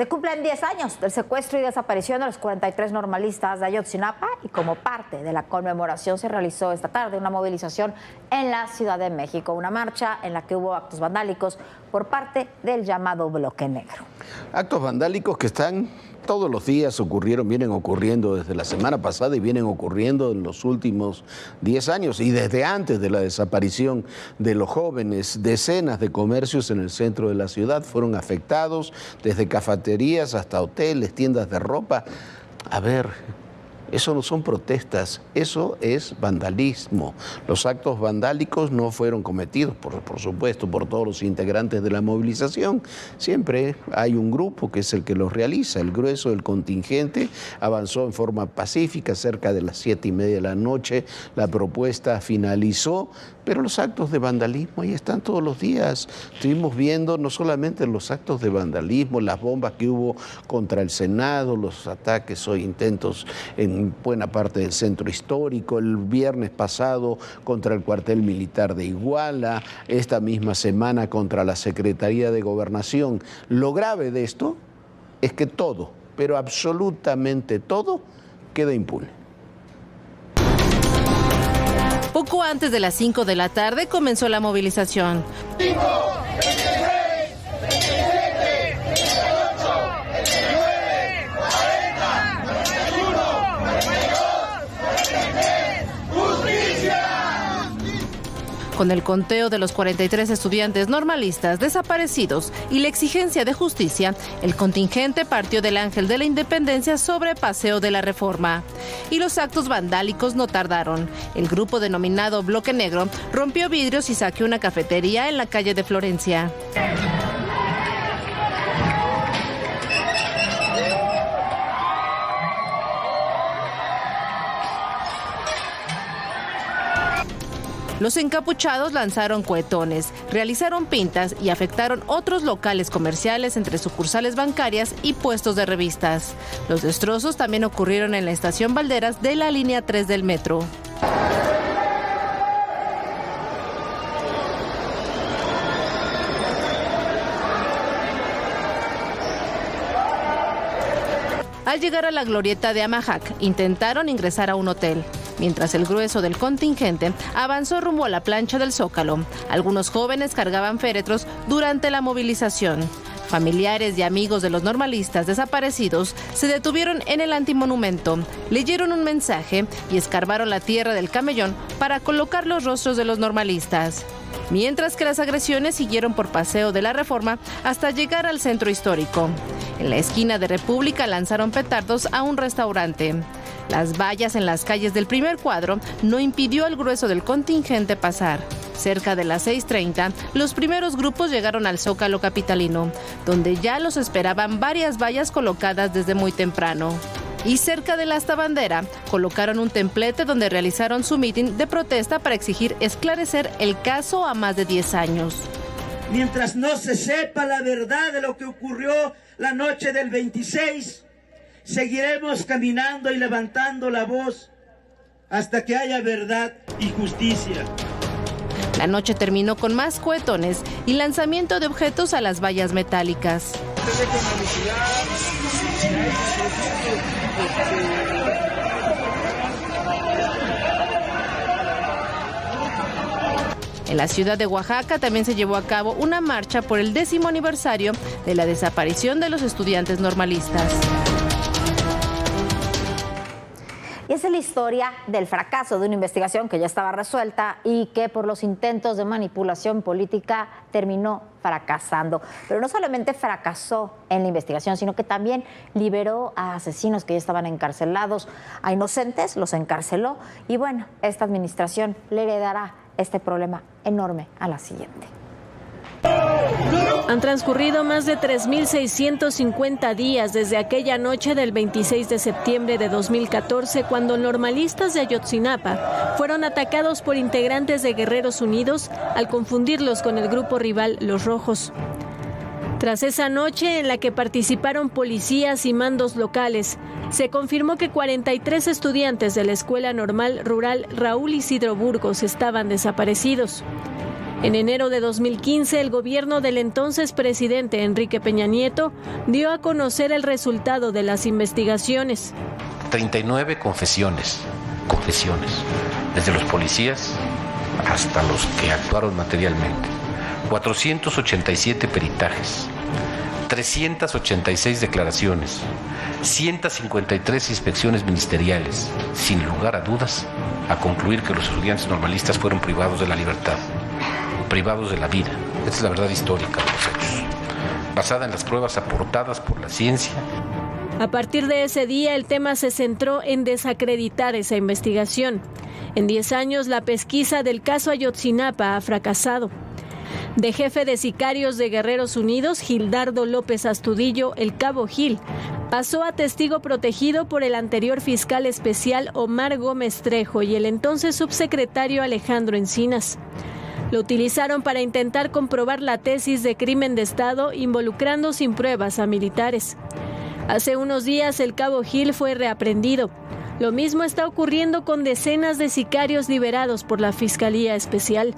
Se cumplen 10 años del secuestro y desaparición de los 43 normalistas de Ayotzinapa y como parte de la conmemoración se realizó esta tarde una movilización en la Ciudad de México, una marcha en la que hubo actos vandálicos por parte del llamado Bloque Negro. Actos vandálicos que están todos los días vienen ocurriendo desde la semana pasada y vienen ocurriendo en los últimos 10 años y desde antes de la desaparición de los jóvenes. Decenas de comercios en el centro de la ciudad fueron afectados, desde cafeterías hasta hoteles, tiendas de ropa. A ver, eso no son protestas, eso es vandalismo. Los actos vandálicos no fueron cometidos, por supuesto, por todos los integrantes de la movilización. Siempre hay un grupo que es el que los realiza. El grueso del contingente avanzó en forma pacífica cerca de las 7:30 de la noche. La propuesta finalizó, pero los actos de vandalismo ahí están todos los días. Estuvimos viendo no solamente los actos de vandalismo, las bombas que hubo contra el Senado, los ataques o intentos en buena parte del centro histórico, el viernes pasado contra el cuartel militar de Iguala, esta misma semana contra la Secretaría de Gobernación. Lo grave de esto es que todo, pero absolutamente todo, queda impune. Poco antes de las 5 de la tarde comenzó la movilización. 5, 26, 27, 28, 29, 40, 41, 42, 43, ¡justicia! Con el conteo de los 43 estudiantes normalistas desaparecidos y la exigencia de justicia, el contingente partió del Ángel de la Independencia sobre Paseo de la Reforma. Y los actos vandálicos no tardaron. El grupo denominado Bloque Negro rompió vidrios y saqueó una cafetería en la calle de Florencia. Los encapuchados lanzaron cohetones, realizaron pintas y afectaron otros locales comerciales entre sucursales bancarias y puestos de revistas. Los destrozos también ocurrieron en la estación Valderas de la línea 3 del metro. Al llegar a la glorieta de Amajac, intentaron ingresar a un hotel. Mientras el grueso del contingente avanzó rumbo a la plancha del Zócalo, algunos jóvenes cargaban féretros durante la movilización. Familiares y amigos de los normalistas desaparecidos se detuvieron en el antimonumento, leyeron un mensaje y escarbaron la tierra del camellón para colocar los rostros de los normalistas. Mientras que las agresiones siguieron por Paseo de la Reforma hasta llegar al centro histórico. En la esquina de República lanzaron petardos a un restaurante. Las vallas en las calles del primer cuadro no impidió al grueso del contingente pasar. Cerca de las 6:30, los primeros grupos llegaron al Zócalo capitalino, donde ya los esperaban varias vallas colocadas desde muy temprano. Y cerca de la Asta Bandera, colocaron un templete donde realizaron su mitin de protesta para exigir esclarecer el caso a más de 10 años. Mientras no se sepa la verdad de lo que ocurrió la noche del 26, seguiremos caminando y levantando la voz hasta que haya verdad y justicia. La noche terminó con más cohetones y lanzamiento de objetos a las vallas metálicas. En la ciudad de Oaxaca también se llevó a cabo una marcha por el 10º aniversario de la desaparición de los estudiantes normalistas. Y esa es la historia del fracaso de una investigación que ya estaba resuelta y que por los intentos de manipulación política terminó fracasando. Pero no solamente fracasó en la investigación, sino que también liberó a asesinos que ya estaban encarcelados, a inocentes los encarceló y bueno, esta administración le heredará este problema enorme a la siguiente. Han transcurrido más de 3.650 días desde aquella noche del 26 de septiembre de 2014, cuando normalistas de Ayotzinapa fueron atacados por integrantes de Guerreros Unidos al confundirlos con el grupo rival Los Rojos. Tras esa noche en la que participaron policías y mandos locales, se confirmó que 43 estudiantes de la Escuela Normal Rural Raúl Isidro Burgos estaban desaparecidos. En enero de 2015, el gobierno del entonces presidente Enrique Peña Nieto dio a conocer el resultado de las investigaciones. 39 confesiones, desde los policías hasta los que actuaron materialmente, 487 peritajes, 386 declaraciones, 153 inspecciones ministeriales, sin lugar a dudas, a concluir que los estudiantes normalistas fueron privados de la libertad, privados de la vida. Esta es la verdad histórica de los hechos, basada en las pruebas aportadas por la ciencia. A partir de ese día, el tema se centró en desacreditar esa investigación. En 10 años, la pesquisa del caso Ayotzinapa ha fracasado. De jefe de sicarios de Guerreros Unidos, Gildardo López Astudillo, el Cabo Gil, pasó a testigo protegido por el anterior fiscal especial Omar Gómez Trejo y el entonces subsecretario Alejandro Encinas. Lo utilizaron para intentar comprobar la tesis de crimen de Estado involucrando sin pruebas a militares. Hace unos días el Cabo Gil fue reaprendido. Lo mismo está ocurriendo con decenas de sicarios liberados por la Fiscalía Especial.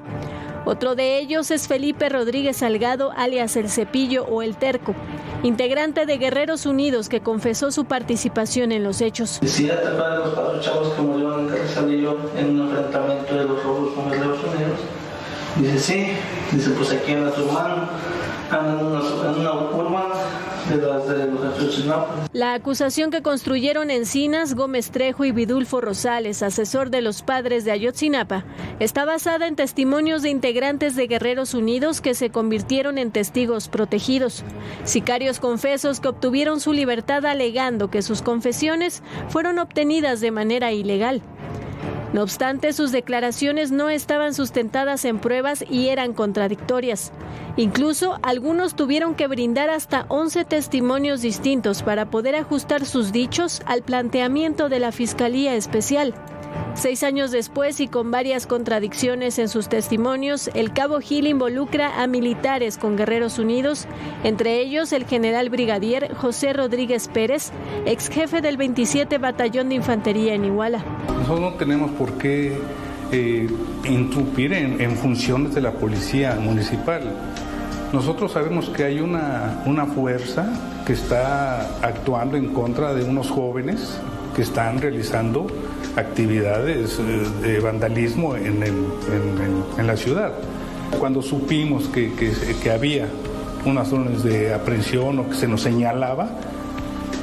Otro de ellos es Felipe Rodríguez Salgado, alias El Cepillo o El Terco, integrante de Guerreros Unidos que confesó su participación en los hechos. ¿Sí te acuerdas de los 4 chavos que murieron en Carrizalillo en un enfrentamiento de los robos con Guerreros Unidos? Dice, sí. Dice, pues aquí en la mano, en una curva de los Ayotzinapa. La acusación que construyeron Encinas, Gómez Trejo y Vidulfo Rosales, asesor de los padres de Ayotzinapa, está basada en testimonios de integrantes de Guerreros Unidos que se convirtieron en testigos protegidos. Sicarios confesos que obtuvieron su libertad alegando que sus confesiones fueron obtenidas de manera ilegal. No obstante, sus declaraciones no estaban sustentadas en pruebas y eran contradictorias. Incluso, algunos tuvieron que brindar hasta 11 testimonios distintos para poder ajustar sus dichos al planteamiento de la Fiscalía Especial. 6 años después y con varias contradicciones en sus testimonios, el Cabo Gil involucra a militares con Guerreros Unidos, entre ellos el general brigadier José Rodríguez Pérez, ex jefe del 27 Batallón de Infantería en Iguala. Nosotros no tenemos por qué interrumpir en funciones de la policía municipal. Nosotros sabemos que hay una fuerza que está actuando en contra de unos jóvenes que están realizando actividades de vandalismo en la ciudad. Cuando supimos que había unas órdenes de aprehensión o que se nos señalaba,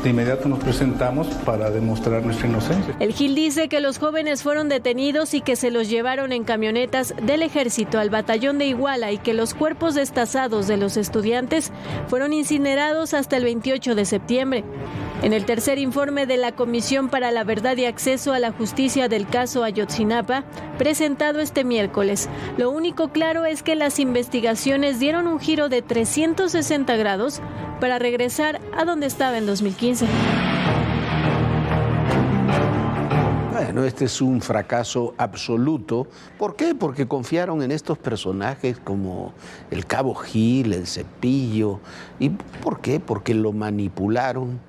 de inmediato nos presentamos para demostrar nuestra inocencia. El Gil dice que los jóvenes fueron detenidos y que se los llevaron en camionetas del ejército al batallón de Iguala y que los cuerpos destazados de los estudiantes fueron incinerados hasta el 28 de septiembre. En el tercer informe de la Comisión para la Verdad y Acceso a la Justicia del caso Ayotzinapa, presentado este miércoles, lo único claro es que las investigaciones dieron un giro de 360 grados para regresar a donde estaba en 2015. Bueno, este es un fracaso absoluto. ¿Por qué? Porque confiaron en estos personajes como el Cabo Gil, el Cepillo. ¿Y por qué? Porque lo manipularon.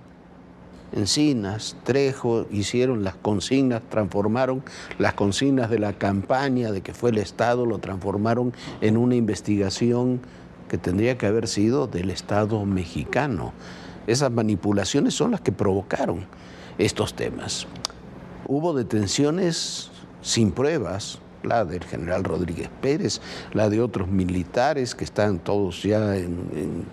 Encinas, Trejo, hicieron las consignas, transformaron las consignas de la campaña de que fue el Estado, lo transformaron en una investigación que tendría que haber sido del Estado mexicano. Esas manipulaciones son las que provocaron estos temas. Hubo detenciones sin pruebas, la del general Rodríguez Pérez, la de otros militares que están todos ya en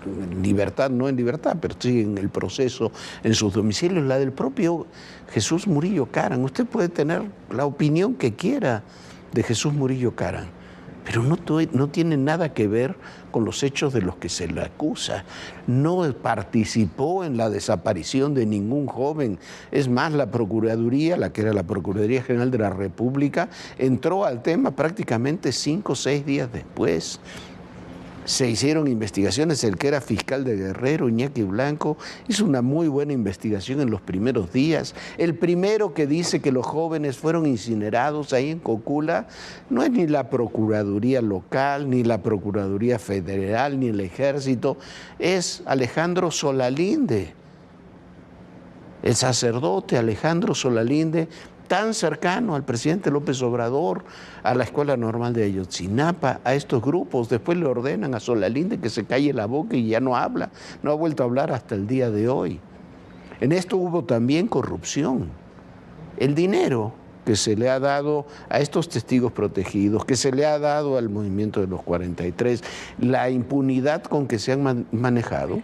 libertad, no en libertad, pero sí en el proceso en sus domicilios, la del propio Jesús Murillo Caram. Usted puede tener la opinión que quiera de Jesús Murillo Caram, pero no tiene nada que ver con los hechos de los que se le acusa. No participó en la desaparición de ningún joven. Es más, la Procuraduría, la que era la Procuraduría General de la República, entró al tema prácticamente 5 o 6 días después. Se hicieron investigaciones, el que era fiscal de Guerrero, Iñaki Blanco, hizo una muy buena investigación en los primeros días. El primero que dice que los jóvenes fueron incinerados ahí en Cocula no es ni la Procuraduría local, ni la Procuraduría Federal, ni el Ejército, es Alejandro Solalinde. El sacerdote Alejandro Solalinde tan cercano al presidente López Obrador, a la Escuela Normal de Ayotzinapa, a estos grupos. Después le ordenan a Solalinde que se calle la boca y ya no habla. No ha vuelto a hablar hasta el día de hoy. En esto hubo también corrupción. El dinero que se le ha dado a estos testigos protegidos, que se le ha dado al movimiento de los 43, la impunidad con que se han manejado,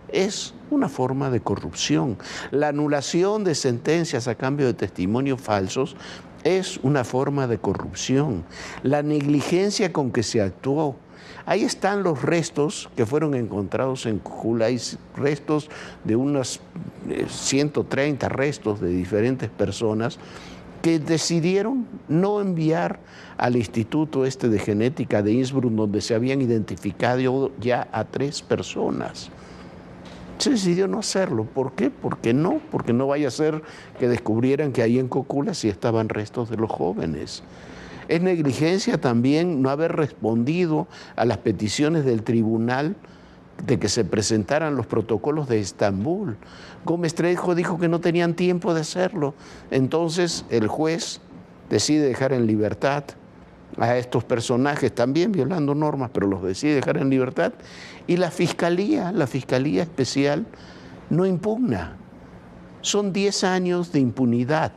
es una forma de corrupción. La anulación de sentencias a cambio de testimonios falsos es una forma de corrupción. La negligencia con que se actuó. Ahí están los restos que fueron encontrados en Cojula. Hay restos de unos 130 restos de diferentes personas que decidieron no enviar al Instituto de Genética de Innsbruck, donde se habían identificado ya a 3 personas. Se decidió no hacerlo. ¿Por qué? Porque no vaya a ser que descubrieran que ahí en Cocula sí estaban restos de los jóvenes. Es negligencia también no haber respondido a las peticiones del tribunal de que se presentaran los protocolos de Estambul. Gómez Trejo dijo que no tenían tiempo de hacerlo. Entonces el juez decide dejar en libertad a estos personajes, también violando normas, pero los decide dejar en libertad. Y la Fiscalía Especial no impugna. Son 10 años de impunidad.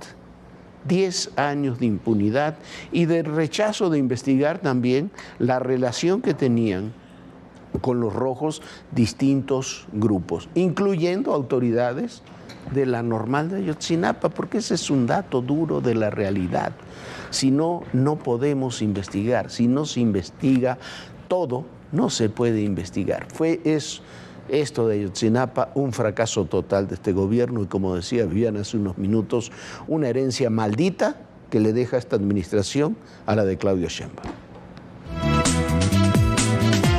10 años de impunidad y de rechazo de investigar también la relación que tenían con los rojos distintos grupos, incluyendo autoridades de la Normal de Ayotzinapa, porque ese es un dato duro de la realidad. Si no, no podemos investigar. Si no se investiga todo, no se puede investigar. Es esto de Ayotzinapa un fracaso total de este gobierno y, como decía Viviana hace unos minutos, una herencia maldita que le deja esta administración a la de Claudio Sheinbaum.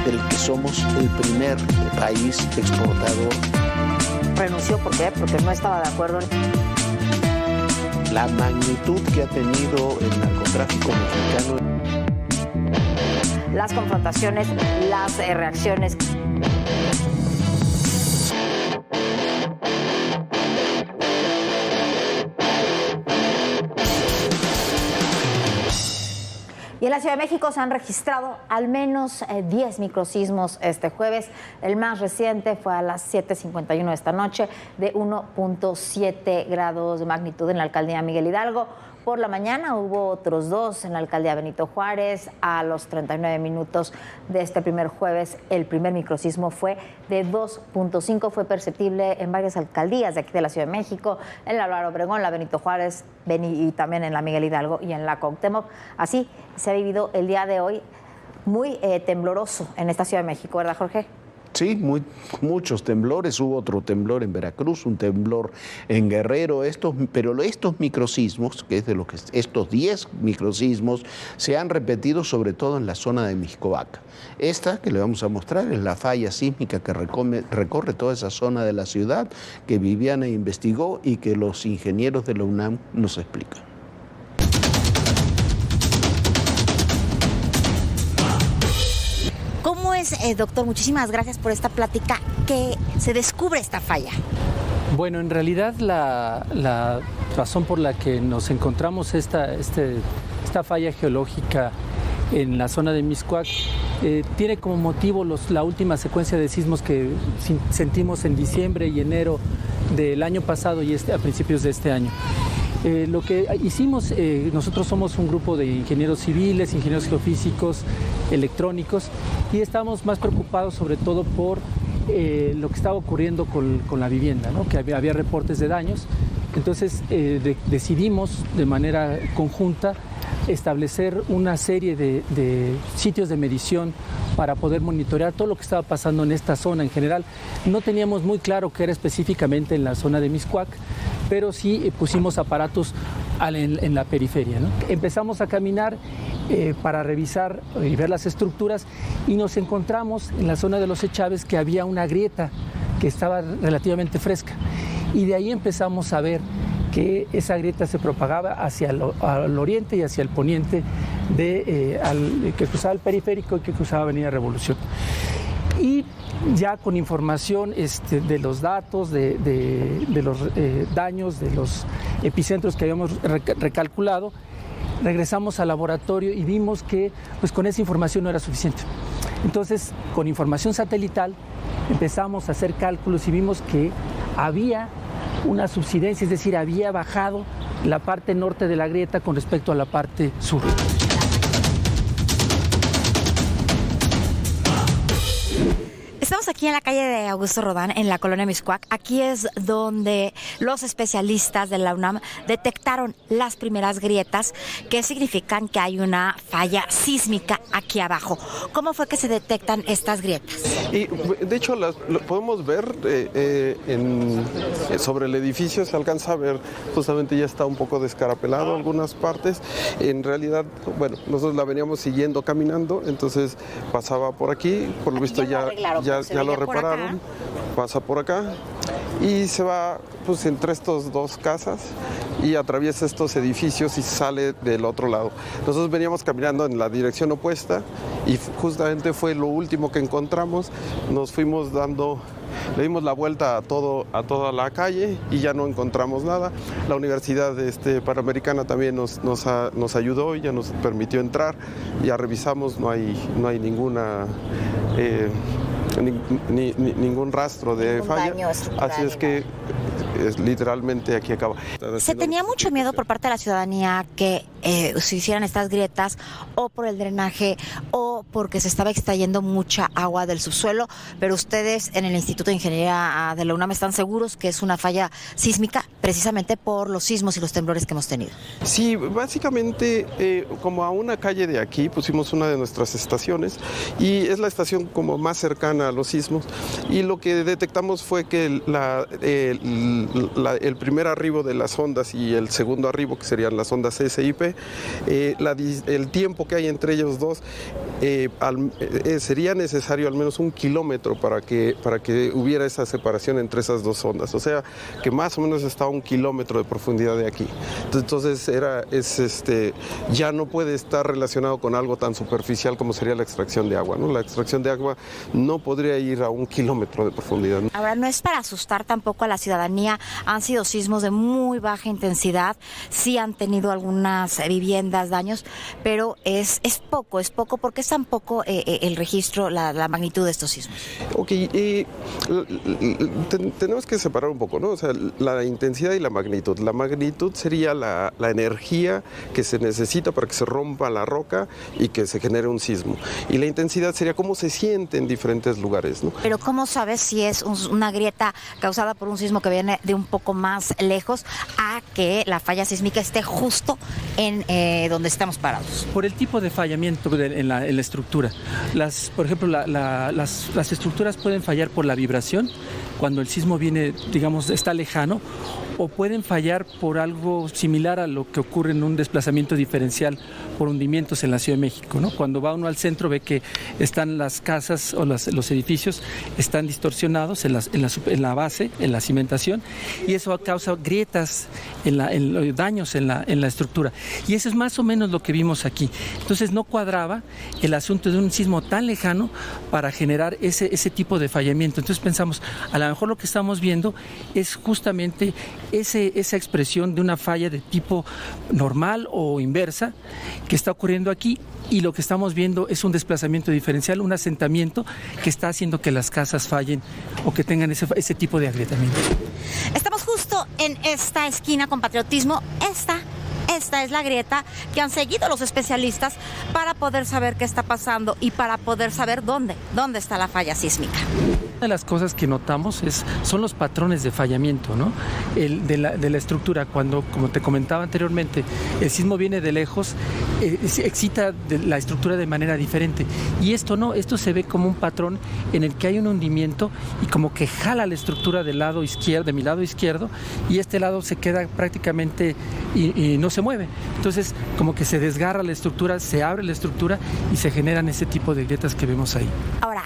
Del que somos el primer país exportador. Renunció, ¿por qué? Porque no estaba de acuerdo. La magnitud que ha tenido el narcotráfico mexicano. Las confrontaciones, las reacciones. Y en la Ciudad de México se han registrado al menos 10 microsismos este jueves. El más reciente fue a las 7:51 de esta noche, de 1.7 grados de magnitud en la alcaldía Miguel Hidalgo. Por la mañana hubo otros 2 en la alcaldía Benito Juárez. A los 39 minutos de este primer jueves, el primer microsismo fue de 2.5. Fue perceptible en varias alcaldías de aquí de la Ciudad de México, en la Álvaro Obregón, la Benito Juárez, y también en la Miguel Hidalgo y en la Cuauhtémoc. Así se ha vivido el día de hoy muy tembloroso en esta Ciudad de México, ¿verdad, Jorge? Sí, muchos temblores. Hubo otro temblor en Veracruz, un temblor en Guerrero. Pero estos microsismos, que es de los que estos 10 microsismos, se han repetido sobre todo en la zona de Mixcoac. Esta que le vamos a mostrar es la falla sísmica que recorre toda esa zona de la ciudad, que Viviana investigó y que los ingenieros de la UNAM nos explican. ¿Cómo es, doctor? Muchísimas gracias por esta plática. ¿Qué se descubre esta falla? Bueno, en realidad la razón por la que nos encontramos esta falla geológica en la zona de Mixcoac tiene como motivo la última secuencia de sismos que sentimos en diciembre y enero del año pasado y a principios de este año. Lo que hicimos, nosotros somos un grupo de ingenieros civiles, ingenieros geofísicos, electrónicos, y estamos más preocupados sobre todo por lo que estaba ocurriendo con la vivienda, ¿no? Que había reportes de daños. Entonces decidimos de manera conjunta establecer una serie de sitios de medición para poder monitorear todo lo que estaba pasando en esta zona en general. No teníamos muy claro qué era específicamente en la zona de Mixcoac, pero sí pusimos aparatos en la periferia, ¿no? Empezamos a caminar para revisar y ver las estructuras y nos encontramos en la zona de los Echaves que había una grieta que estaba relativamente fresca, y de ahí empezamos a ver que esa grieta se propagaba hacia al oriente y hacia el poniente que cruzaba el periférico y que cruzaba Avenida Revolución. Y ya con información de los datos, de los daños, de los epicentros que habíamos recalculado, regresamos al laboratorio y vimos que pues, con esa información no era suficiente. Entonces, con información satelital empezamos a hacer cálculos y vimos que había una subsidencia, es decir, había bajado la parte norte de la grieta con respecto a la parte sur. Estamos aquí en la calle de Augusto Rodán, en la colonia Mixcoac. Aquí es donde los especialistas de la UNAM detectaron las primeras grietas que significan que hay una falla sísmica aquí abajo. ¿Cómo fue que se detectan estas grietas? Y de hecho lo podemos ver sobre el edificio, se alcanza a ver, justamente ya está un poco descarapelado algunas partes. En realidad, bueno, nosotros la veníamos siguiendo caminando, entonces pasaba por aquí, por lo visto ya lo repararon, pasa por acá y se va pues entre estos dos casas y atraviesa estos edificios y sale del otro lado. Nosotros veníamos caminando en la dirección opuesta y justamente fue lo último que encontramos. Nos fuimos le dimos la vuelta a toda la calle y ya no encontramos nada. La Universidad Panamericana también nos ayudó y ya nos permitió entrar. Ya revisamos, no hay ninguna ningún rastro de falla. Así es que literalmente aquí acaba. ¿Se tenía mucho miedo por parte de la ciudadanía que se hicieran estas grietas o por el drenaje o porque se estaba extrayendo mucha agua del subsuelo? Pero ustedes en el Instituto de Ingeniería de la UNAM están seguros que es una falla sísmica precisamente por los sismos y los temblores que hemos tenido. Sí, básicamente como a una calle de aquí pusimos una de nuestras estaciones y es la estación como más cercana a los sismos y lo que detectamos fue que el primer arribo de las ondas y el segundo arribo, que serían las ondas S y P, el tiempo que hay entre ellos dos, sería necesario al menos 1 kilómetro para que hubiera esa separación entre esas dos ondas, o sea que más o menos está a 1 kilómetro de profundidad de aquí. Entonces ya no puede estar relacionado con algo tan superficial como sería la extracción de agua, ¿no? La extracción de agua no podría ir a 1 kilómetro de profundidad. Ahora, no es para asustar tampoco a la ciudadanía, han sido sismos de muy baja intensidad, sí han tenido algunas viviendas daños, pero es poco, porque es tan poco el registro, la magnitud de estos sismos. Ok, tenemos que separar un poco, ¿no? O sea, la intensidad y la magnitud. La magnitud sería la energía que se necesita para que se rompa la roca y que se genere un sismo. Y la intensidad sería cómo se siente en diferentes lugares, ¿no? Pero ¿cómo sabes si es una grieta causada por un sismo que viene de un poco más lejos a que la falla sísmica esté justo en donde estamos parados? Por el tipo de fallamiento en la estructura. Por ejemplo, las estructuras pueden fallar por la vibración, cuando el sismo viene, digamos, está lejano, o pueden fallar por algo similar a lo que ocurre en un desplazamiento diferencial por hundimientos en la Ciudad de México, ¿no? Cuando va uno al centro ve que están las casas o los edificios están distorsionados en la base, en la cimentación, y eso causa grietas, daños en la estructura. Y eso es más o menos lo que vimos aquí. Entonces no cuadraba el asunto de un sismo tan lejano para generar ese tipo de fallamiento. Entonces pensamos, a lo mejor lo que estamos viendo es justamente esa expresión de una falla de tipo normal o inversa que está ocurriendo aquí, y lo que estamos viendo es un desplazamiento diferencial, un asentamiento que está haciendo que las casas fallen o que tengan ese tipo de agrietamiento. Estamos justo en esta esquina con Patriotismo. Esta es la grieta que han seguido los especialistas para poder saber qué está pasando y para poder saber dónde está la falla sísmica. Una de las cosas que notamos son los patrones de fallamiento, ¿no? De la estructura. Cuando, como te comentaba anteriormente, el sismo viene de lejos, excita la estructura de manera diferente. Y esto se ve como un patrón en el que hay un hundimiento y como que jala la estructura de mi lado izquierdo, y este lado se queda prácticamente y no se mueve. Entonces, como que se desgarra la estructura, se abre la estructura y se generan ese tipo de grietas que vemos ahí. Ahora,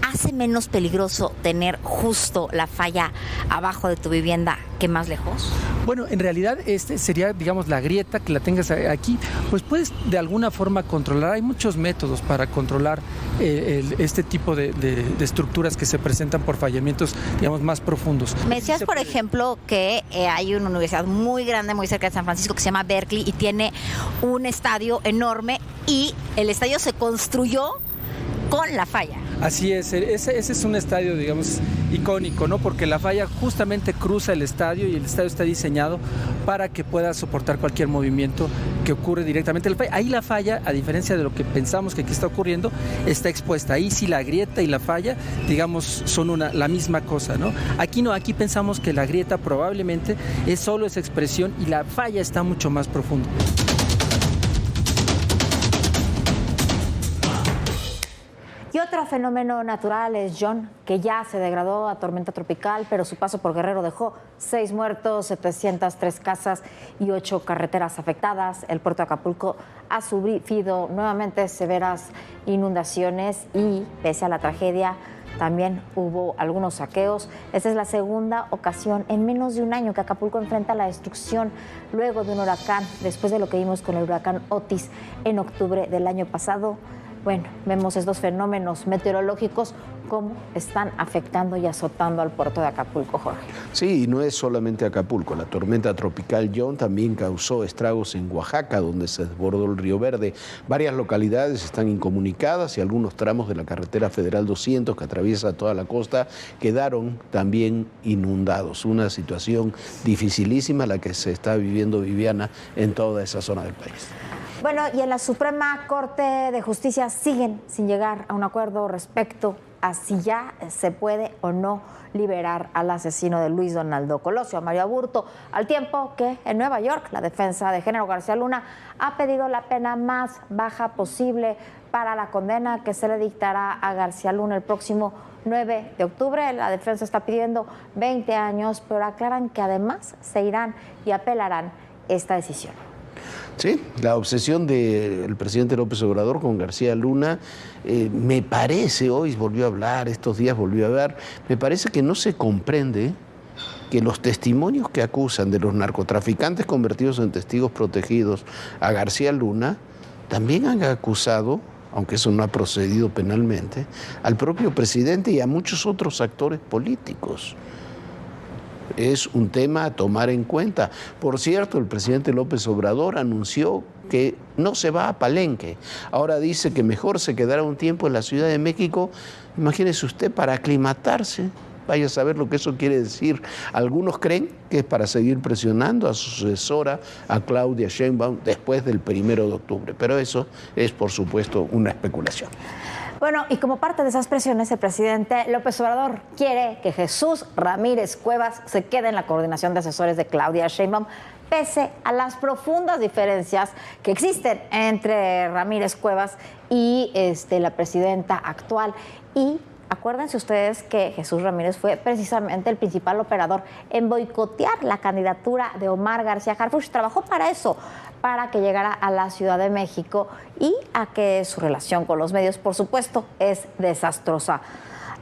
hace menos peligroso tener justo la falla abajo de tu vivienda que más lejos? Bueno, en realidad sería, digamos, la grieta, que la tengas aquí, pues puedes de alguna forma controlar. Hay muchos métodos para controlar este tipo de estructuras que se presentan por fallamientos, digamos, más profundos. Me decías, por ejemplo, que hay una universidad muy grande, muy cerca de San Francisco, que se llama Berkeley, y tiene un estadio enorme, y el estadio se construyó con la falla. Así es, ese es un estadio, digamos, icónico, ¿no? Porque la falla justamente cruza el estadio y el estadio está diseñado para que pueda soportar cualquier movimiento que ocurre directamente en la falla. Ahí la falla, a diferencia de lo que pensamos que aquí está ocurriendo, está expuesta. Ahí sí la grieta y la falla, digamos, son la misma cosa, ¿no? Aquí no, aquí pensamos que la grieta probablemente es solo esa expresión y la falla está mucho más profunda. Y otro fenómeno natural es John, que ya se degradó a tormenta tropical, pero su paso por Guerrero dejó 6 muertos, 703 casas y 8 carreteras afectadas. El puerto de Acapulco ha sufrido nuevamente severas inundaciones y, pese a la tragedia, también hubo algunos saqueos. Esta es la segunda ocasión en menos de un año que Acapulco enfrenta la destrucción luego de un huracán, después de lo que vimos con el huracán Otis en octubre del año pasado. Bueno, vemos estos fenómenos meteorológicos cómo están afectando y azotando al puerto de Acapulco, Jorge. Sí, y no es solamente Acapulco. La tormenta tropical John también causó estragos en Oaxaca, donde se desbordó el Río Verde. Varias localidades están incomunicadas y algunos tramos de la carretera federal 200 que atraviesa toda la costa quedaron también inundados. Una situación dificilísima la que se está viviendo, Viviana, en toda esa zona del país. Bueno, y en la Suprema Corte de Justicia siguen sin llegar a un acuerdo respecto a si ya se puede o no liberar al asesino de Luis Donaldo Colosio, a Mario Aburto, al tiempo que en Nueva York la defensa de género García Luna ha pedido la pena más baja posible para la condena que se le dictará a García Luna el próximo 9 de octubre. La defensa está pidiendo 20 años, pero aclaran que además se irán y apelarán esta decisión. Sí, la obsesión del presidente López Obrador con García Luna, me parece, hoy volvió a hablar, estos días volvió a hablar, me parece que no se comprende que los testimonios que acusan de los narcotraficantes convertidos en testigos protegidos a García Luna, también han acusado, aunque eso no ha procedido penalmente, al propio presidente y a muchos otros actores políticos. Es un tema a tomar en cuenta. Por cierto, el presidente López Obrador anunció que no se va a Palenque. Ahora dice que mejor se quedará un tiempo en la Ciudad de México. Imagínese usted, para aclimatarse. Vaya a saber lo que eso quiere decir. Algunos creen que es para seguir presionando a su sucesora, a Claudia Sheinbaum, después del 1 de octubre. Pero eso es, por supuesto, una especulación. Bueno, y como parte de esas presiones, el presidente López Obrador quiere que Jesús Ramírez Cuevas se quede en la coordinación de asesores de Claudia Sheinbaum, pese a las profundas diferencias que existen entre Ramírez Cuevas y la presidenta actual. Y acuérdense ustedes que Jesús Ramírez fue precisamente el principal operador en boicotear la candidatura de Omar García Harfuch. Trabajó para eso, para que llegara a la Ciudad de México y a que su relación con los medios, por supuesto, es desastrosa.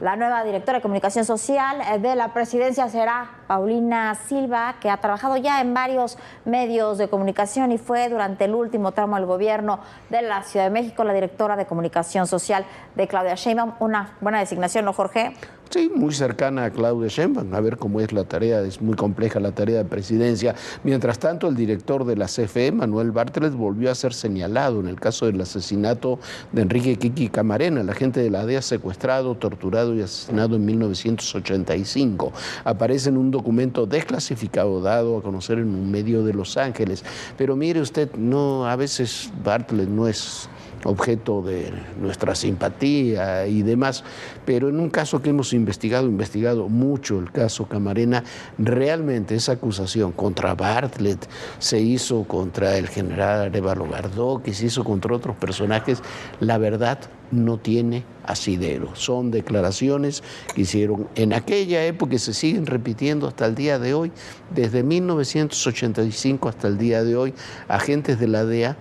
La nueva directora de Comunicación Social de la presidencia será Paulina Silva, que ha trabajado ya en varios medios de comunicación y fue durante el último tramo del gobierno de la Ciudad de México la directora de Comunicación Social de Claudia Sheinbaum. Una buena designación, ¿no, Jorge? Sí, muy cercana a Claudia Sheinbaum, a ver cómo es la tarea, es muy compleja la tarea de presidencia. Mientras tanto, el director de la CFE, Manuel Bartlett, volvió a ser señalado en el caso del asesinato de Enrique Kiki Camarena, el agente de la DEA secuestrado, torturado y asesinado en 1985. Aparece en un documento desclasificado dado a conocer en un medio de Los Ángeles. Pero mire usted, no, a veces Bartlett no es objeto de nuestra simpatía y demás, pero en un caso que hemos investigado mucho, el caso Camarena, realmente esa acusación contra Bartlett se hizo contra el general Arévalo Gardó, que se hizo contra otros personajes, la verdad no tiene asidero. Son declaraciones que hicieron en aquella época y se siguen repitiendo hasta el día de hoy, desde 1985 hasta el día de hoy, agentes de la DEA,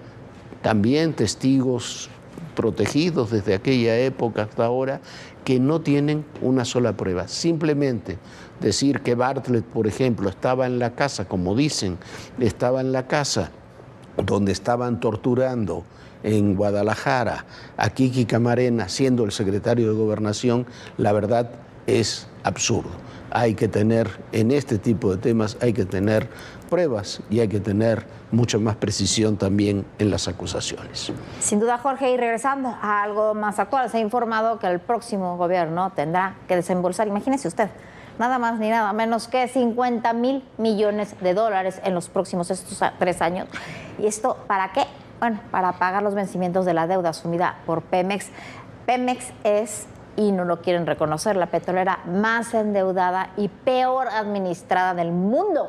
también testigos protegidos desde aquella época hasta ahora que no tienen una sola prueba. Simplemente decir que Bartlett, por ejemplo, estaba en la casa, como dicen, estaba en la casa donde estaban torturando en Guadalajara a Kiki Camarena, siendo el secretario de Gobernación, la verdad es absurdo. Hay que tener, en este tipo de temas, hay que tener pruebas y hay que tener mucha más precisión también en las acusaciones. Sin duda, Jorge, y regresando a algo más actual, se ha informado que el próximo gobierno tendrá que desembolsar, imagínese usted, nada más ni nada menos que 50,000 millones de dólares en los próximos estos 3 años. ¿Y esto para qué? Bueno, para pagar los vencimientos de la deuda asumida por Pemex. Pemex es, y no lo quieren reconocer, la petrolera más endeudada y peor administrada del mundo.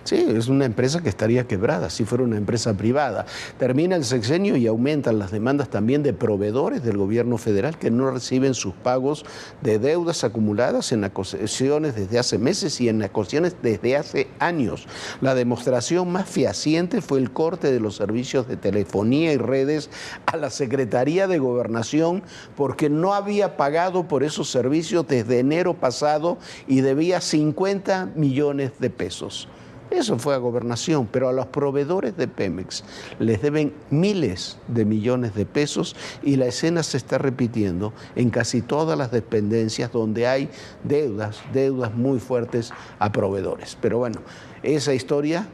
Sí, es una empresa que estaría quebrada si fuera una empresa privada. Termina el sexenio y aumentan las demandas también de proveedores del gobierno federal que no reciben sus pagos de deudas acumuladas en acusaciones desde hace meses y en acusaciones desde hace años. La demostración más fehaciente fue el corte de los servicios de telefonía y redes a la Secretaría de Gobernación porque no había pagado por esos servicios desde enero pasado y debía 50 millones de pesos. Eso fue a Gobernación, pero a los proveedores de Pemex les deben miles de millones de pesos y la escena se está repitiendo en casi todas las dependencias donde hay deudas muy fuertes a proveedores. Pero bueno, esa historia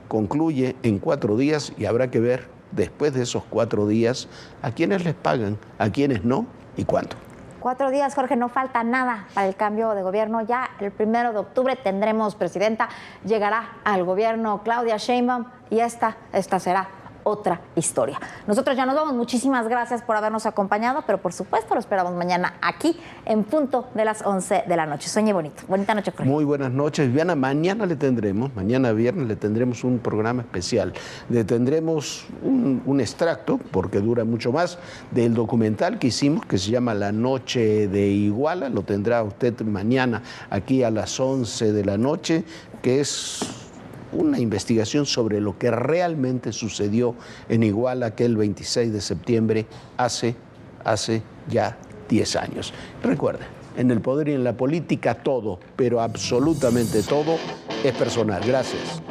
concluye en 4 días y habrá que ver después de esos 4 días a quiénes les pagan, a quiénes no y cuánto. 4 días, Jorge, no falta nada para el cambio de gobierno. Ya el 1 de octubre tendremos presidenta, llegará al gobierno Claudia Sheinbaum y esta será otra historia. Nosotros ya nos vamos. Muchísimas gracias por habernos acompañado, pero por supuesto lo esperamos mañana aquí en punto de las 11 de la noche. Sueñe bonito. Bonita noche, Jorge. Muy buenas noches, Viviana. Mañana viernes le tendremos un programa especial. Le tendremos un extracto, porque dura mucho más, del documental que hicimos que se llama La Noche de Iguala. Lo tendrá usted mañana aquí a las 11 de la noche, que es una investigación sobre lo que realmente sucedió en Iguala aquel 26 de septiembre hace ya 10 años. Recuerden, en el poder y en la política todo, pero absolutamente todo es personal. Gracias.